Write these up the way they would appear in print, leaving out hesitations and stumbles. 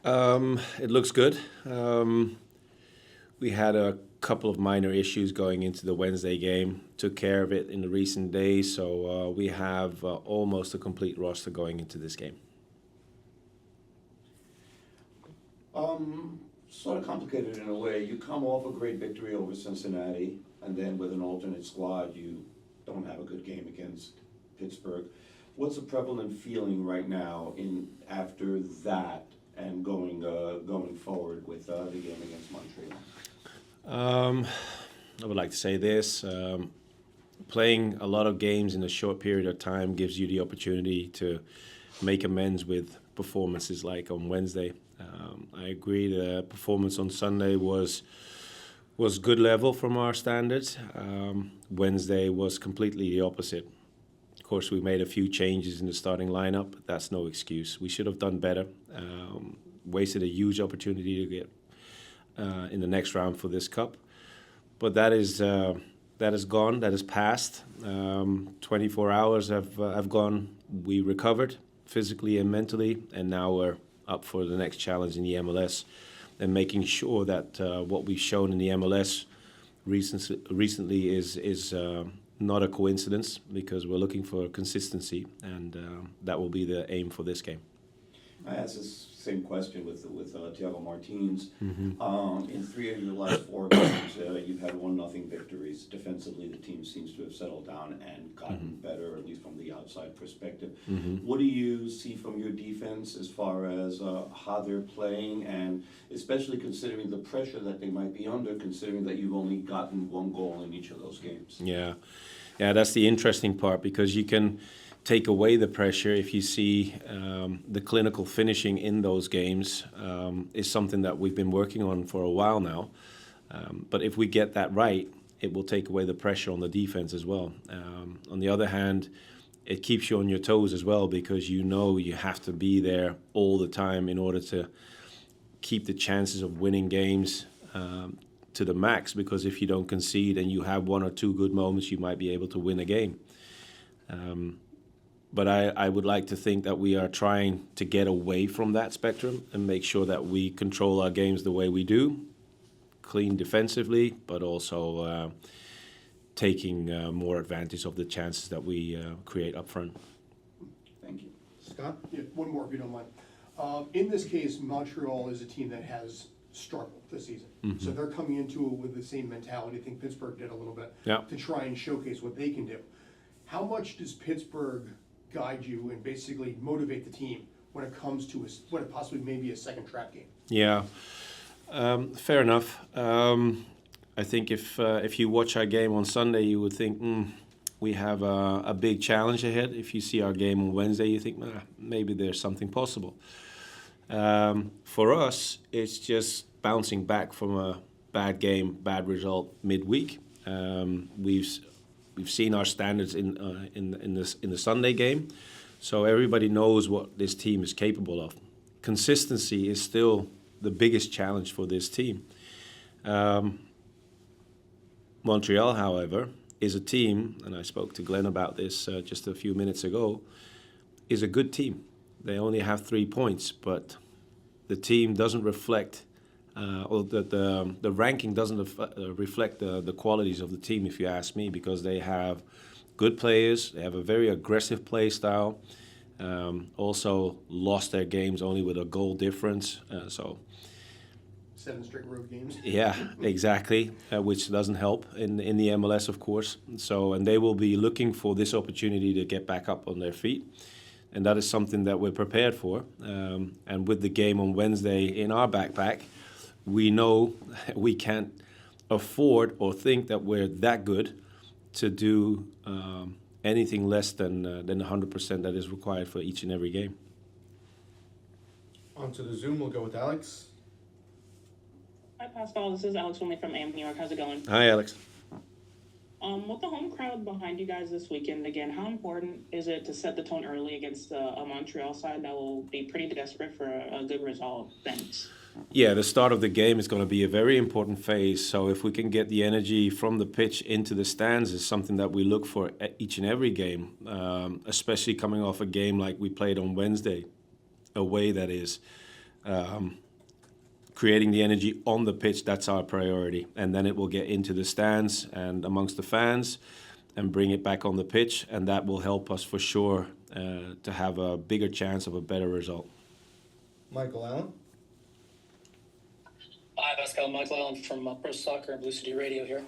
It looks good. We had a couple of minor issues going into the Wednesday game. Took care of it in the recent days, so we have almost a complete roster going into this game. Sort of complicated in a way. You come off a great victory over Cincinnati, and then with an alternate squad, you don't have a good game against Pittsburgh. What's the prevalent feeling right now in after that and going forward with the game against Montreal? I would like to say this. Playing a lot of games in a short period of time gives you the opportunity to make amends with performances like on Wednesday. I agree the performance on Sunday was good level from our standards. Wednesday was completely the opposite. Of course, we made a few changes in the starting lineup, but that's no excuse. We should have done better. Wasted a huge opportunity to get in the next round for this cup. But that is gone. That is past. 24 hours have gone. We recovered physically and mentally, and now we're up for the next challenge in the MLS and making sure that what we've shown in the MLS recently is not a coincidence, because we're looking for consistency, and that will be the aim for this game. I asked this same question with Thiago Martins. In 3 of your last 4 games, you've had 1-0 victories. Defensively, the team seems to have settled down and gotten better, at least from the outside perspective. What do you see from your defense as far as how they're playing, and especially considering the pressure that they might be under, considering that you've only gotten 1 goal in each of those games? Yeah, that's the interesting part, because you can take away the pressure if you see the clinical finishing in those games is something that we've been working on for a while now. But if we get that right, it will take away the pressure on the defense as well. On the other hand, it keeps you on your toes as well, because you know you have to be there all the time in order to keep the chances of winning games to the max, because if you don't concede and you have 1 or 2 good moments, you might be able to win a game. But I would like to think that we are trying to get away from that spectrum and make sure that we control our games the way we do, clean defensively, but also taking more advantage of the chances that we create up front. Thank you. Scott? Yeah, one more if you don't mind. In this case, Montreal is a team that has struggled this season. So they're coming into it with the same mentality I think Pittsburgh did a little bit, to try and showcase what they can do. How much does Pittsburgh guide you and basically motivate the team when it comes to what possibly may be a second trap game? Yeah, fair enough. I think if you watch our game on Sunday, you would think we have a big challenge ahead. If you see our game on Wednesday, you think maybe there's something possible. For us, it's just bouncing back from a bad game, bad result midweek. We've seen our standards in the Sunday game, so everybody knows what this team is capable of. Consistency is still the biggest challenge for this team. Montreal, however, is a team, and I spoke to Glenn about this just a few minutes ago, is a good team. They only have 3 points, but the team doesn't reflect or the ranking doesn't reflect the qualities of the team, if you ask me, because they have good players, they have a very aggressive play style, also lost their games only with a goal difference. 7 straight road games. Yeah, exactly, which doesn't help in the MLS, of course. And they will be looking for this opportunity to get back up on their feet. And that is something that we're prepared for. And with the game on Wednesday in our backpack, we know we can't afford or think that we're that good to do anything less than 100% that is required for each and every game. On to the Zoom, we'll go with Alex. Hi Pascal, this is Alex Winley from AM New York. How's it going? Hi, Alex. With the home crowd behind you guys this weekend, again, how important is it to set the tone early against a Montreal side that will be pretty desperate for a good result? Thanks. Yeah, the start of the game is going to be a very important phase. So if we can get the energy from the pitch into the stands is something that we look for at each and every game, especially coming off a game like we played on Wednesday, away that is. creating the energy on the pitch, that's our priority. And then it will get into the stands and amongst the fans and bring it back on the pitch. And that will help us for sure to have a bigger chance of a better result. Michael Allen. Hi, Pascal. Michael Allen from Pro Soccer and Blue City Radio here.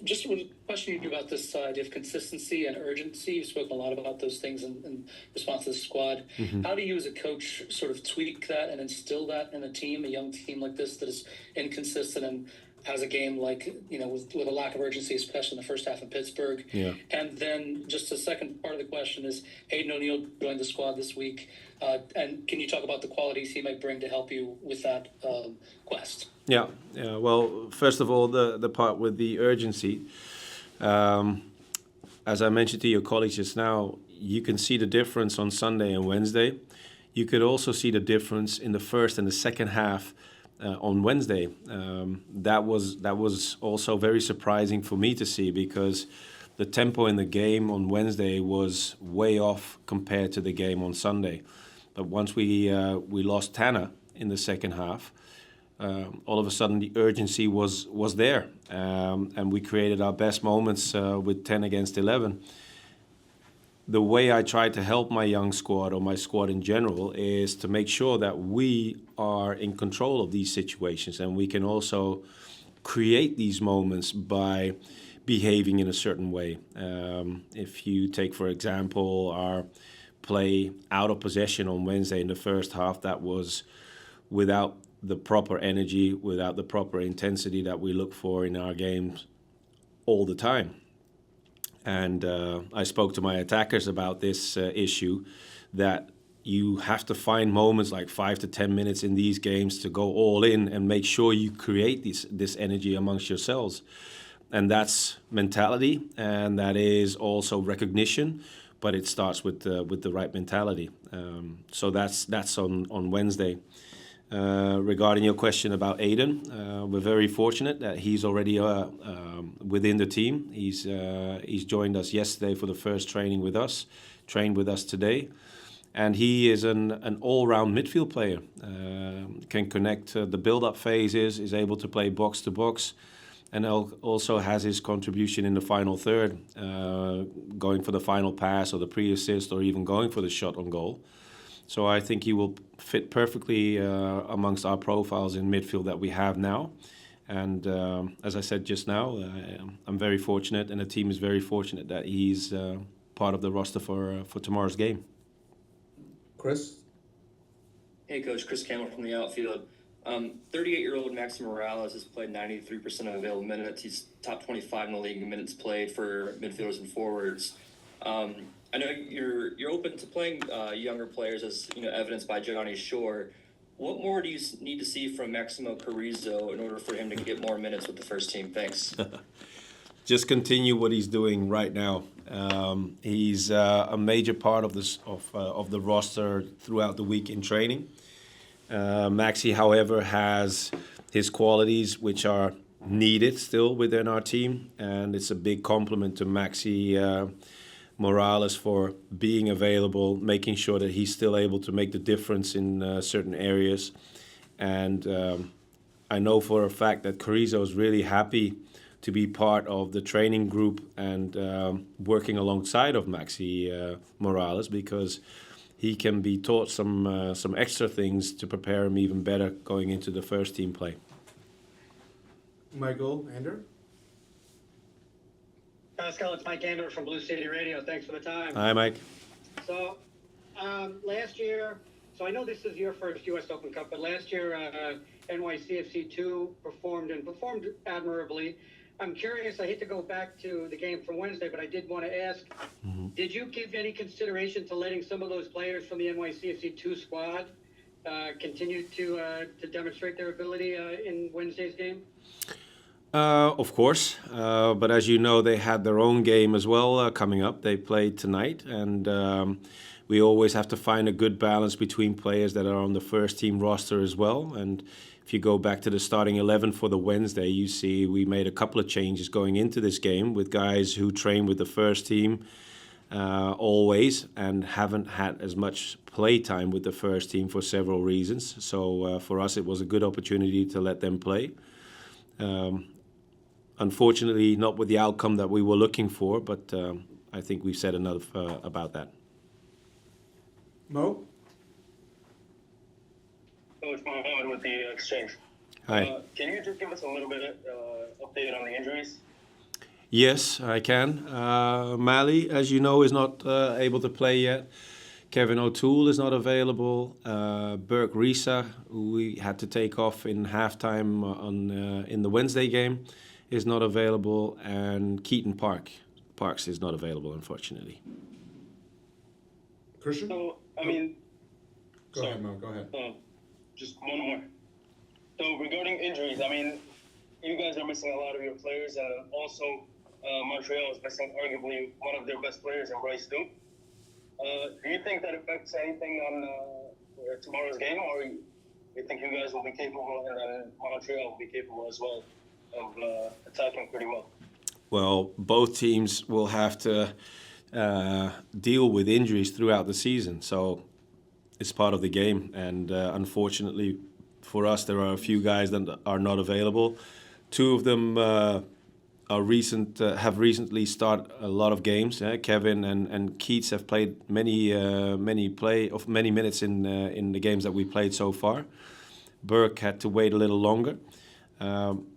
Just a question you about this idea of consistency and urgency. You've spoken a lot about those things in response to the squad. Mm-hmm. How do you as a coach sort of tweak that and instill that in a team, a young team like this that is inconsistent and has a game like, with a lack of urgency, especially in the first half in Pittsburgh? Yeah. And then just the second part of the question is, Aiden O'Neill joined the squad this week. And can you talk about the qualities he might bring to help you with that quest? Yeah. Well, first of all, the part with the urgency. As I mentioned to your colleagues just now, you can see the difference on Sunday and Wednesday. You could also see the difference in the first and the second half on Wednesday. That was also very surprising for me to see, because the tempo in the game on Wednesday was way off compared to the game on Sunday. But once we lost Tanner in the second half, all of a sudden the urgency was there, and we created our best moments with 10 against 11. The way I try to help my young squad, or my squad in general, is to make sure that we are in control of these situations, and we can also create these moments by behaving in a certain way. If you take, for example, our play out of possession on Wednesday in the first half, that was without the proper energy, without the proper intensity that we look for in our games all the time. And I spoke to my attackers about this issue, that you have to find moments like 5 to 10 minutes in these games to go all in and make sure you create this energy amongst yourselves. And that's mentality, and that is also recognition, but it starts with the right mentality. So that's on Wednesday. Regarding your question about Aiden, we're very fortunate that he's already within the team. He's joined us yesterday for the first training with us, trained with us today. And he is an all-round midfield player. Can connect the build-up phases, is able to play box-to-box, and also has his contribution in the final third, going for the final pass or the pre-assist, or even going for the shot on goal. So I think he will fit perfectly amongst our profiles in midfield that we have now. And as I said just now, I'm very fortunate, and the team is very fortunate that he's part of the roster for tomorrow's game. Chris? Hey, Coach. Chris Campbell from the outfield. 38-year-old Max Morales has played 93% of available minutes. He's top 25 in the league in minutes played for midfielders and forwards. I know you're open to playing younger players, as evidenced by Johnny Shore. What more do you need to see from Maximo Carrizo in order for him to get more minutes with the first team? Thanks. Just continue what he's doing right now. He's a major part of the roster throughout the week in training. Maxi, however, has his qualities which are needed still within our team, and it's a big compliment to Maxi Morales for being available, making sure that he's still able to make the difference in certain areas. And I know for a fact that Carrizo is really happy to be part of the training group and working alongside of Maxi Morales, because he can be taught some extra things to prepare him even better going into the first team play. Michael Ander? Pascal, it's Mike Ander from Blue City Radio. Thanks for the time. Hi, Mike. So, last year, so I know this is your first U.S. Open Cup, but last year NYCFC2 performed admirably. I'm curious, I hate to go back to the game from Wednesday, but I did want to ask, did you give any consideration to letting some of those players from the NYCFC2 squad continue to demonstrate their ability in Wednesday's game? Of course, but as you know, they had their own game as well coming up. They played tonight, and we always have to find a good balance between players that are on the first team roster as well. And if you go back to the starting 11 for the Wednesday, you see we made a couple of changes going into this game with guys who train with the first team always, and haven't had as much play time with the first team for several reasons. So for us, it was a good opportunity to let them play. Unfortunately, not with the outcome that we were looking for, but I think we've said enough about that. Mo? Coach Mohammed with the Exchange. Hi. Can you just give us a little bit update on the injuries? Yes, I can. Mali, as you know, is not able to play yet. Kevin O'Toole is not available. Burke Risa, who we had to take off in halftime in the Wednesday game, is not available. And Keaton Parks is not available, unfortunately. Christian? So, Go ahead, Mo. Go ahead. Just one more. So, regarding injuries, you guys are missing a lot of your players, and also Montreal is missing arguably one of their best players in Bryce Duke. Do you think that affects anything on tomorrow's game, or you think you guys will be capable, and then Montreal will be capable as well of attacking pretty well? Well, both teams will have to deal with injuries throughout the season, so it's part of the game. And unfortunately for us, there are a few guys that are not available. Two of them have recently started a lot of games. Kevin and Keats have played many minutes in the games that we played so far. Burke had to wait a little longer.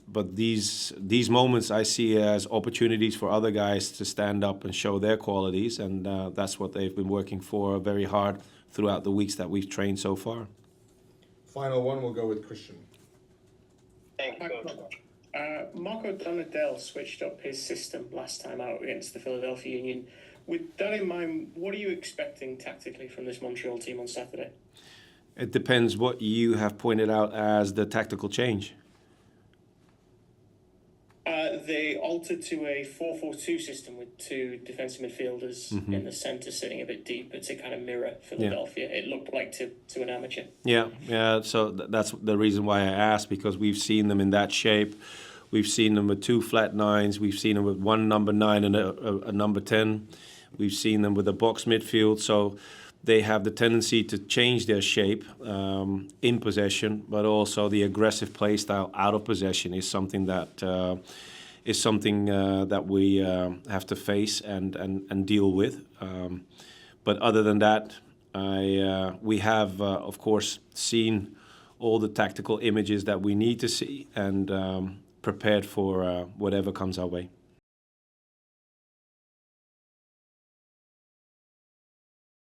But these moments I see as opportunities for other guys to stand up and show their qualities, and that's what they've been working for very hard throughout the weeks that we've trained so far. Final one, we'll go with Christian. Thank you, Coach. Marco Donadell switched up his system last time out against the Philadelphia Union. With that in mind, what are you expecting tactically from this Montreal team on Saturday? It depends what you have pointed out as the tactical change. They altered to a 4-4-2 system with two defensive midfielders in the centre sitting a bit deeper to kind of mirror Philadelphia. Yeah. It looked like to an amateur. Yeah. So that's the reason why I asked, because we've seen them in that shape. We've seen them with two flat nines. We've seen them with one number 9 and a number 10. We've seen them with a box midfield. So they have the tendency to change their shape in possession, but also the aggressive play style out of possession is something that we have to face and deal with. But other than that, we have, of course, seen all the tactical images that we need to see and prepared for whatever comes our way.